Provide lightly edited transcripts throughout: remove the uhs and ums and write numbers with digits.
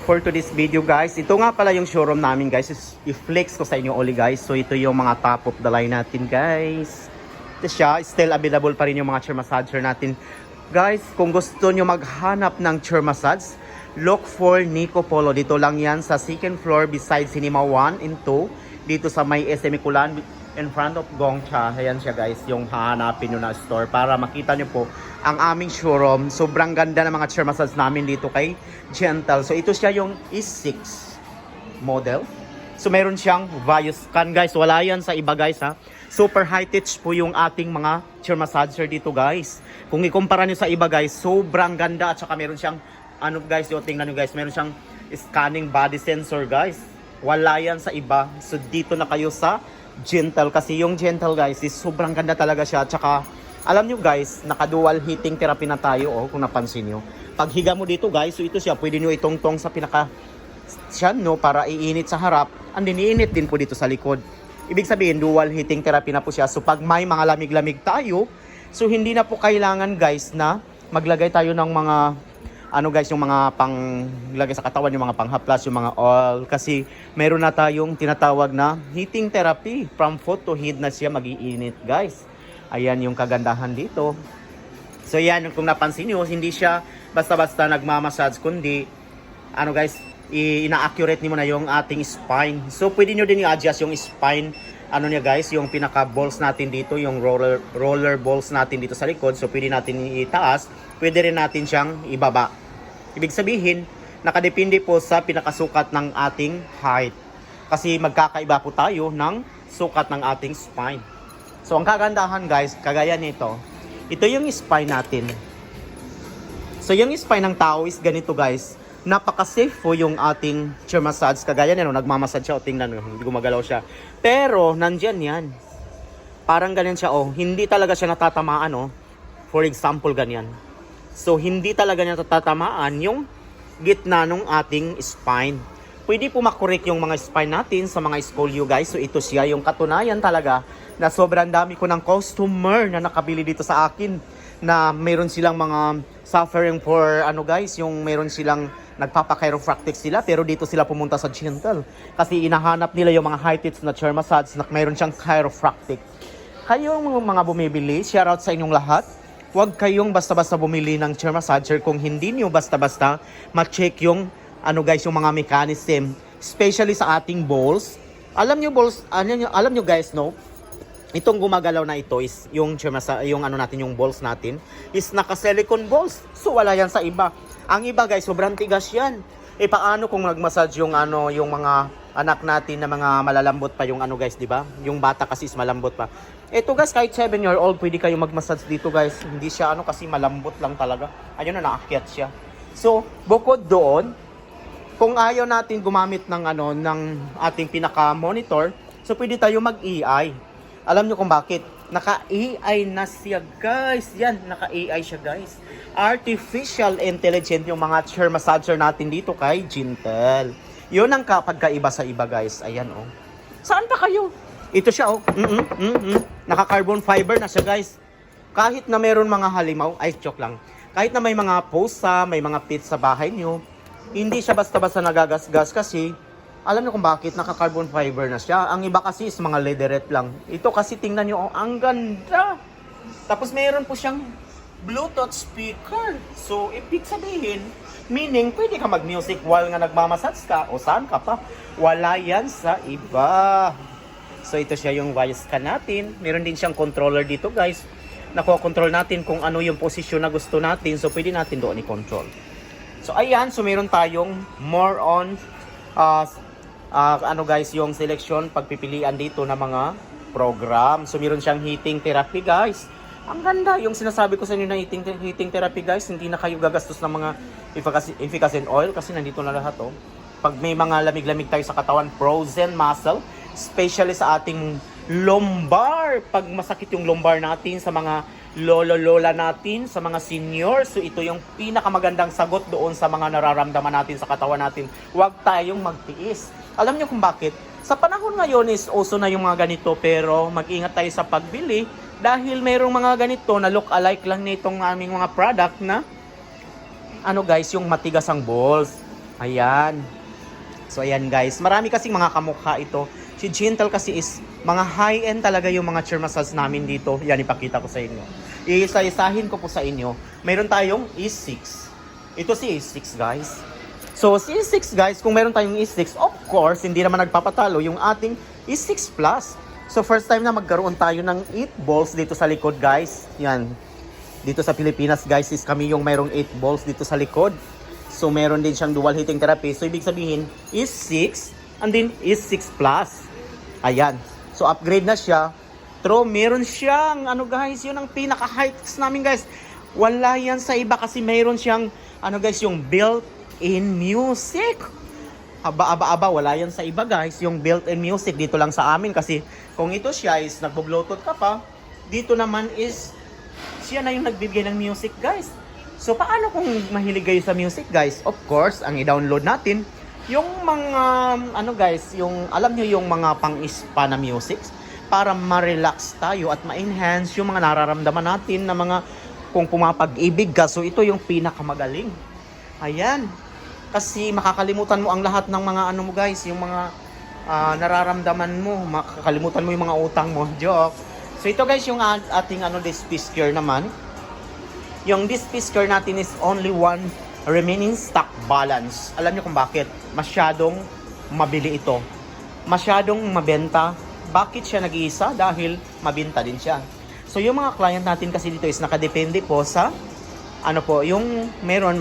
for today's video guys. Ito nga pala yung showroom namin guys. I-flex ko sa inyo uli guys. So ito yung mga top of the line natin guys. Ito siya. Still available pa rin yung mga chair massager natin. Guys, kung gusto nyo maghanap ng chair massage, look for Nico Polo. Dito lang yan sa second floor beside Cinema 1 and 2. Dito sa may SM Kulan in front of Gongcha. Ayan siya guys, yung hahanapin nyo na store para makita nyo po ang aming showroom. Sobrang ganda ng mga chair massage namin dito kay Gentle. So ito siya yung E6 model. So meron siyang various can guys. Wala yan sa iba guys ha. Super high touch po yung ating mga chair massager dito guys. Kung ikumpara nyo sa iba guys, sobrang ganda. At saka meron siyang ano guys, yung tingnan nyo guys, meron siyang scanning body sensor guys. Wala yan sa iba. So dito na kayo sa Gentle kasi yung Gentle guys is sobrang ganda talaga siya. At saka alam nyo guys, naka-dual heating therapy na tayo kung napansin nyo. Pag higa mo dito guys, so ito siya, pwede nyo itongtong sa pinaka siyan no, para iinit sa harap. And then iinit din po dito sa likod. Ibig sabihin, dual heating therapy na po siya. So pag may mga lamig-lamig tayo, so hindi na po kailangan guys na maglagay tayo ng mga ano guys, yung mga panglagay sa katawan, yung mga panghaplas, yung mga oil. Kasi meron na tayong tinatawag na heating therapy. From foot to head na siya mag-iinit guys. Ayan yung kagandahan dito. So yan, kung napansin nyo, hindi siya basta-basta nagmamassage, kundi ano guys, ina-accurate niyo na yung ating spine. So pwede nyo din i-adjust yung spine, ano niya guys, yung pinaka balls natin dito, yung roller balls natin dito sa likod. So pwede natin itaas, pwede rin natin siyang ibaba. Ibig sabihin, nakadepende po sa pinakasukat ng ating height. Kasi magkakaiba po tayo ng sukat ng ating spine. So ang kagandahan guys, kagaya nito, ito yung spine natin. So yung spine ng tao is ganito guys. Napaka-safe po yung ating chair massage. Kagaya nito, nagmamassage siya, o tingnan, hindi gumagalaw siya. Pero nandyan yan. Parang ganyan siya, hindi talaga siya natatamaan, For example, ganyan. So hindi talaga niya natatamaan yung gitna ng ating spine. Pwede po makorek yung mga spine natin sa mga scolio guys. So ito siya yung katunayan talaga na sobrang dami ko ng customer na nakabili dito sa akin na meron silang mga suffering for guys, yung meron silang nagpapa-chiropractic sila pero dito sila pumunta sa Gentle kasi inahanap nila yung mga high tips na chair massage na meron siyang chiropractic. Kayong mga bumibili, shout out sa inyong lahat. Huwag kayong basta-basta bumili ng chair massager kung hindi niyo basta-basta ma-check yung guys, yung mga mechanism, especially sa ating balls. Alam niyo balls, alam niyo guys, no? Itong gumagalaw na ito is yung natin, yung balls natin is naka-silicone balls. So wala yan sa iba. Ang iba guys, sobrang tigas yan. Paano kung nag-massage yung yung mga anak natin na mga malalambot pa yung guys, di ba? Yung bata kasi is malambot pa. Ito guys, kahit 7-year-old pwede kayong mag-massage dito guys. Hindi siya kasi malambot lang talaga. Ayun na, naakyat siya. So, bukod doon, kung ayaw natin gumamit ng ng ating pinaka-monitor, so pwede tayo mag-AI. Alam nyo kung bakit? Naka-AI na siya guys. Yan, naka-AI siya guys. Artificial intelligent yung mga chair massager natin dito kay Gentle. Yun ang pagkaiba sa iba guys. Ayan Saan pa kayo? Ito siya Naka-carbon fiber na siya guys. Kahit na meron mga halimaw, joke lang. Kahit na may mga posa, may mga pits sa bahay nyo, hindi siya basta-basta nagagasgas kasi alam niyo kung bakit, naka-carbon fiber na siya. Ang iba kasi is mga leatherette lang. Ito kasi tingnan niyo, ang ganda. Tapos mayroon po siyang Bluetooth speaker. So, ibig sabihin, meaning, pwede ka mag-music while nga nagmamassage ka o saan ka pa. Wala yan sa iba. So, ito siya yung voice ka natin. Meron din siyang controller dito, guys. Nakuha-control natin kung ano yung posisyon na gusto natin. So, pwede natin doon i-control. So, ayan. So, meron tayong more on guys, yung selection, pagpipilian dito na mga program. So, meron siyang heating therapy, guys. Ang ganda. Yung sinasabi ko sa inyo na heating therapy, guys, hindi na kayo gagastos ng mga efficacent oil kasi nandito na lahat, Pag may mga lamig-lamig tayo sa katawan, frozen muscle, especially sa ating lumbar. Pag masakit yung lumbar natin sa mga lolo-lola natin, sa mga senior, so ito yung pinakamagandang sagot doon sa mga nararamdaman natin sa katawan natin. Huwag tayong magtiis. Alam niyo kung bakit? Sa panahon ngayon is also na yung mga ganito, pero mag-ingat tayo sa pagbili dahil mayroong mga ganito na look-alike lang nitong aming mga product na guys, yung matigas ang balls. Ayan. So ayan guys, marami kasing mga kamukha ito. Si Gentle kasi is mga high-end talaga yung mga chair massage namin dito. Yan, ipakita ko sa inyo. Iisa-isahin ko po sa inyo. Mayroon tayong E6. Ito si E6 guys. So si E6 guys, kung meron tayong E6, of course, hindi naman nagpapatalo yung ating E6 Plus. So first time na magkaroon tayo ng 8 balls dito sa likod guys. Yan. Dito sa Pilipinas guys is kami yung mayroong 8 balls dito sa likod. So meron din siyang dual heating therapy. So ibig sabihin is 6 and then is 6 plus. Ayan. So upgrade na siya. Pero meron siyang ano guys, yun ang pinaka highlights namin guys. Wala yan sa iba kasi meron siyang ano guys, yung built-in music. Aba, wala yan sa iba guys. Yung built-in music dito lang sa amin kasi kung ito siya is nagbo-bluetooth ka pa, dito naman is siya na yung nagbibigay ng music guys. So, paano kung mahilig kayo sa music, guys? Of course, ang i-download natin, yung mga, ano guys, yung, alam nyo yung mga pang-ispa na music, para ma-relax tayo at ma-enhance yung mga nararamdaman natin na mga, kung pumapag-ibig ka. So, ito yung pinakamagaling. Ayan. Kasi makakalimutan mo ang lahat ng mga, ano mo guys, yung mga nararamdaman mo, makakalimutan mo yung mga utang mo. Joke. So, ito guys, yung ating, ano, this speaker naman. Yung disc speaker natin is only one remaining stock balance. Alam niyo kung bakit? Masyadong mabili ito. Masyadong mabenta. Bakit siya nag-iisa? Dahil mabenta din siya. So yung mga client natin kasi dito is nakadepende po sa ano po, yung meron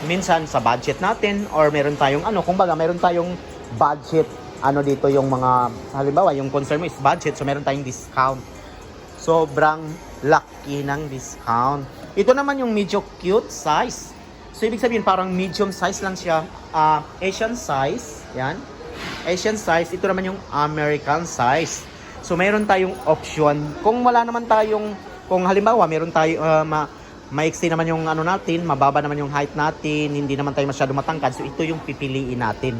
minsan sa budget natin or meron tayong ano, kumbaga meron tayong budget ano dito yung mga halimbawa yung concern mo is budget, so meron tayong discount. Sobrang laki ng discount. Ito naman yung medyo cute size. So, ibig sabihin parang medium size lang siya. Asian size. Yan. Asian size. Ito naman yung American size. So, mayroon tayong option. Kung wala naman tayong, kung halimbawa, meron tayo, maiksi naman yung ano natin, mababa naman yung height natin, hindi naman tayo masyado matangkad. So, ito yung pipiliin natin.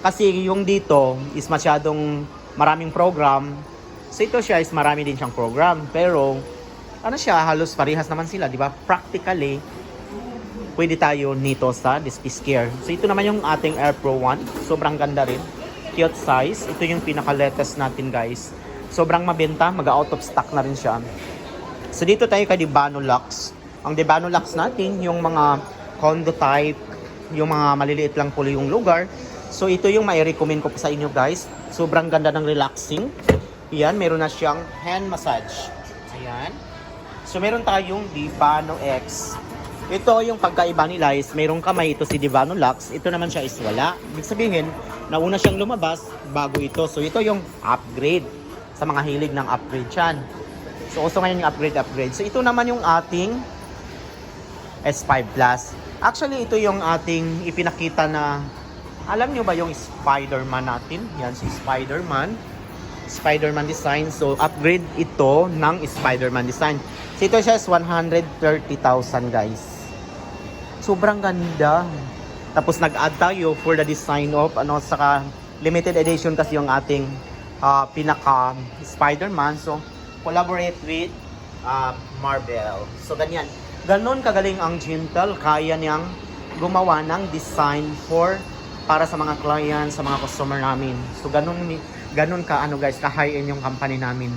Kasi yung dito is masyadong maraming program. So, ito siya is marami din siyang program. Pero, ano siya, halos parehas naman sila, di ba? Practically, pwede tayo nito sa Disc Care. So, ito naman yung ating Air Pro 1. Sobrang ganda rin. Cute size. Ito yung pinaka-latest natin, guys. Sobrang mabenta. Mag-out of stock na rin siya. So, dito tayo kay Debano Lux. Ang Debano Lux natin, yung mga condo type, yung mga maliliit lang po yung lugar. So, ito yung mai-recommend ko po sa inyo, guys. Sobrang ganda ng relaxing. Yan, meron na siyang hand massage. Ayan. So, meron tayong Debano X. Ito yung pagkaiba nila is merong kamay ito si Debano Lux. Ito naman siya is wala. Ibig sabihin, nauna siyang lumabas bago ito. So, ito yung upgrade. Sa mga hilig ng upgrade yan. So, uso ngayon yung upgrade. So, ito naman yung ating S5 Plus. Actually, ito yung ating ipinakita na, alam nyo ba yung Spider-Man natin? Yan, si Spider-Man design. So, upgrade ito ng Spider-Man design. So, ito siya is 130,000 guys. Sobrang ganda. Tapos, nag-add tayo for the design of, saka limited edition kasi yung ating pinaka Spider-Man. So, collaborate with Marvel. So, ganyan. Ganon kagaling ang Gentle. Kaya niyang gumawa ng design para sa mga clients, sa mga customer namin. So, ganun ka guys, ka-high-end yung company namin.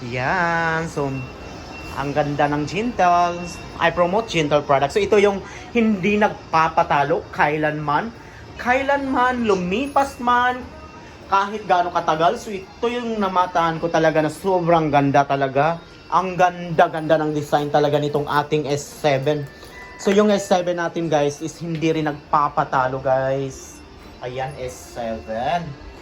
Yan. So, ang ganda ng Gentle. I promote Gentle products. So, ito yung hindi nagpapatalo kailanman. Kailanman, lumipas man, kahit gaano katagal. So, ito yung namataan ko talaga na sobrang ganda talaga. Ang ganda-ganda ng design talaga nitong ating S7. So, yung S7 natin guys is hindi rin nagpapatalo guys. Ayan, S7.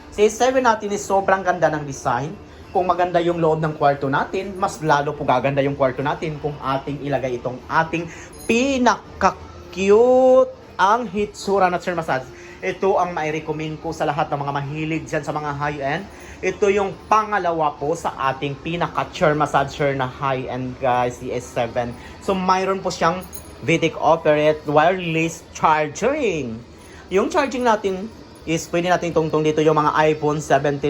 Si S7 natin is sobrang ganda ng design. Kung maganda yung loob ng kwarto natin, mas lalo po gaganda yung kwarto natin kung ating ilagay itong ating pinaka-cute ang Hitsura na chair massage. Ito ang mai-recommend ko sa lahat ng mga mahilig dyan sa mga high-end. Ito yung pangalawa po sa ating pinaka-chair massager na high-end guys, si S7. So mayroon po siyang VTech Operate wireless charging. Yung charging natin is pwede natin tungtong dito yung mga iPhone 16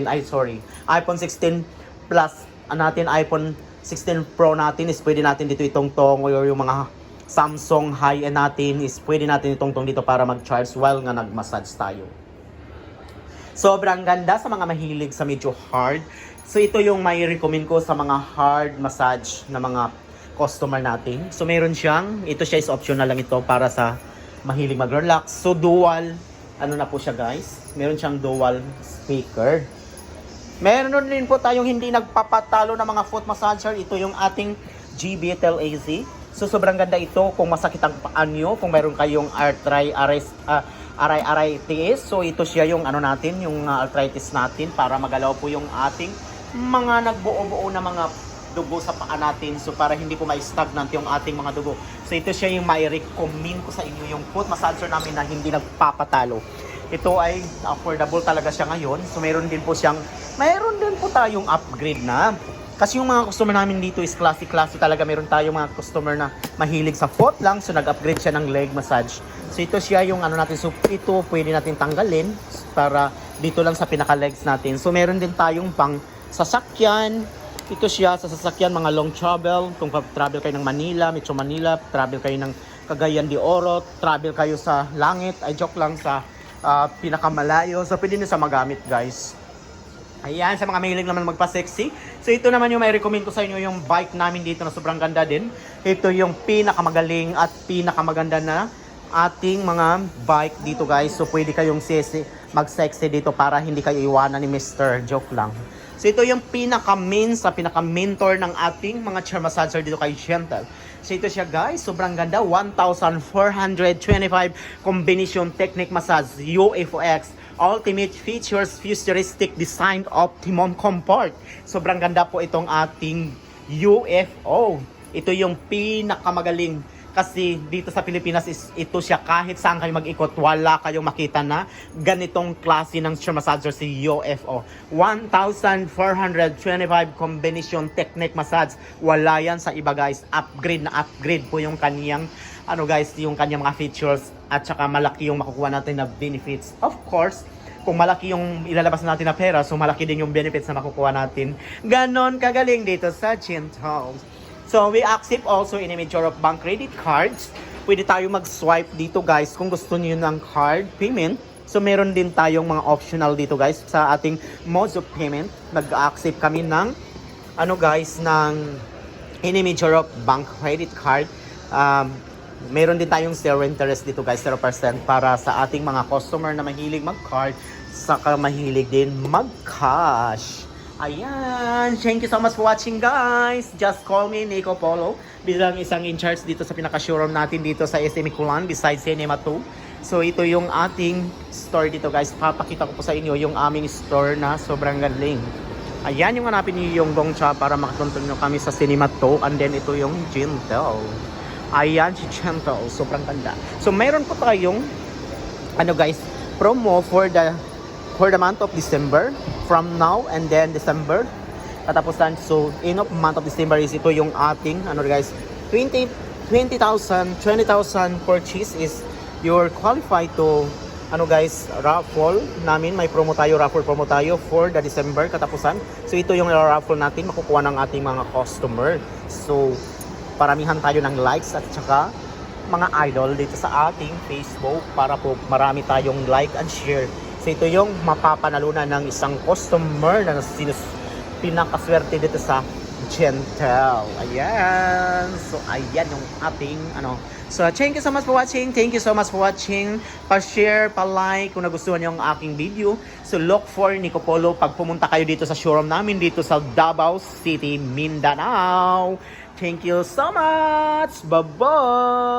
Plus natin, iPhone 16 Pro natin is pwede natin dito itungtong or yung mga Samsung high-end natin is pwede natin itongtong dito para mag-charge while nga nag-massage tayo. Sobrang ganda sa mga mahilig sa medyo hard. So ito yung may recommend ko sa mga hard massage na mga customer natin. So meron siyang, ito siya is optional lang ito para sa mahilig mag-relax. So dual, ano na po siya guys, meron siyang dual speaker. Meron din po tayong hindi nagpapatalo ng mga foot massager. Ito yung ating GBTL AZ. So sobrang ganda ito kung masakit ang paa nyo, kung meron kayong arthritis. So ito siya yung ano natin, yung arthritis natin para magalaw po yung ating mga nagbuo-buo na mga dugo sa paa natin. So para hindi po ma-stagnant yung ating mga dugo. So ito siya yung mai-recommend ko sa inyo, yung foot massager namin na hindi nagpapatalo. Ito ay affordable talaga siya ngayon. So mayroon din po tayong upgrade na. Kasi yung mga customer namin dito is classy talaga. Meron tayong mga customer na mahilig sa foot lang. So nag-upgrade siya ng leg massage. So ito siya yung ano natin. So ito pwede natin tanggalin para dito lang sa pinaka-legs natin. So meron din tayong pang sasakyan. Ito siya sa sasakyan, mga long travel. Kung travel kayo ng Manila, Metro Manila, travel kayo ng Cagayan de Oro, travel kayo sa langit. Ay joke lang, sa pinakamalayo. So pwede nyo sa magamit guys. Ayan, sa mga mahilig naman magpa-sexy. So ito naman yung may recommend ko sa inyo, yung bike namin dito na sobrang ganda din. Ito yung pinakamagaling at pinakamaganda na ating mga bike dito guys. So pwede kayong mag-sexy dito para hindi kayo iwanan ni Mr. Joke lang. So ito yung pinaka-mentor ng ating mga chair massager dito kay Gentle. So ito siya guys, sobrang ganda, 1,425 combination technique massage, UFOX, ultimate features, futuristic design, optimum comfort. Sobrang ganda po itong ating UFO. Ito yung pinakamagaling kasi dito sa Pilipinas is ito siya, kahit saan kayo mag-ikot, wala kayong makita na ganitong klase ng chair massager si UFO. 1,425 combination technique massage. Wala yan sa iba guys. Upgrade na upgrade po yung kaniyang ano guys, yung kanyang mga features at saka malaki yung makukuha natin na benefits. Of course, kung malaki yung ilalabas natin na pera, so malaki din yung benefits na makukuha natin. Ganon kagaling dito sa Gentle. So we accept also in a major of bank credit cards. Pwede tayo mag-swipe dito guys kung gusto niyo ng card payment. So meron din tayong mga optional dito guys sa ating modes of payment. Nag-accept kami ng ano guys, ng in a major of bank credit card. Meron din tayong 0 interest dito guys, 0% para sa ating mga customer na mahilig mag-card, saka mahilig din mag-cash. Ayan, thank you so much for watching guys. Just call me Nico Polo, bilang isang in-charge dito sa pinaka-showroom natin dito sa SM Kulan beside Cinema 2. So ito yung ating store dito guys. Papakita ko po sa inyo yung aming store na sobrang galing. Ayan, yung hanapin niyo yung Gongcha para makatuntun nyo kami sa Cinema 2. And then ito yung Gentle. Ayan, si Gentle, sobrang ganda. So mayroon po tayong ano guys, promo for the month of December, from now and then December katapusan. So in of month of December is ito yung ating ano guys, 20,000 purchase is you're qualified to ano guys, raffle namin. May promo tayo, raffle promo tayo for the December katapusan. So ito yung raffle natin, makukuha ng ating mga customer. So paramihan tayo ng likes at saka mga idol dito sa ating Facebook para po marami tayong like and share. So ito yung mapapanalunan ng isang customer na pinakaswerte dito sa Gentle. Ayan. So ayan yung ating ano. So thank you so much for watching. Thank you so much for watching. Pa-share, pa-like kung nagustuhan niyo ang aking video. So look for Nico Polo pag pumunta kayo dito sa showroom namin dito sa Davao City, Mindanao. Thank you so much. Bye-bye.